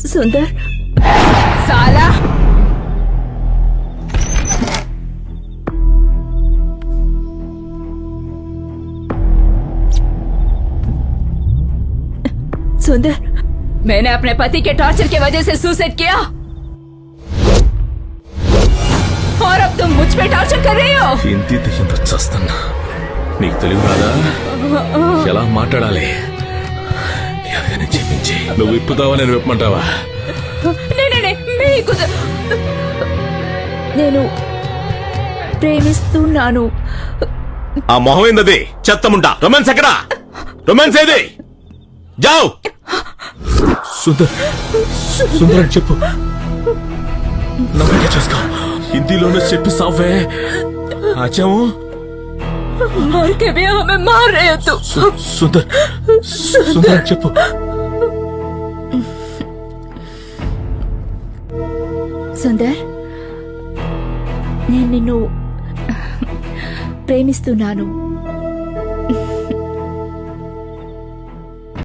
సుందర్ साला सुंदर, मैंने अपने पति के टॉर्चर की वजह से सुसाइड किया और अब तुम मुझ पे टॉर्चर कर रही हो। ఇంటి తెగంత చస్తున్నా నీకు తెలివి రాదా ఎలా మాట్లాడాలి ఎవరైనా చెప్పించి నువ్వు విప్పుతావా నేను విప్పమంటావా మీకు నేను ప్రేమిస్తున్నాను. ఆ మొహం ఏందది చెత్తముంటా రొమాన్స్ ఎక్కడా రొమాన్స్ ఏది జావ్ సుందర్ సుందర్ అని చెప్పు నమ్మకం చేసుకో హిందీలోనే చెప్పి సావే ఆచాము मर के भी हमें मार रहे हो तुम। సుందర్ సుందర్ అని చెప్పు సుందర్, నేను నిన్ను ప్రేమిస్తున్నాను.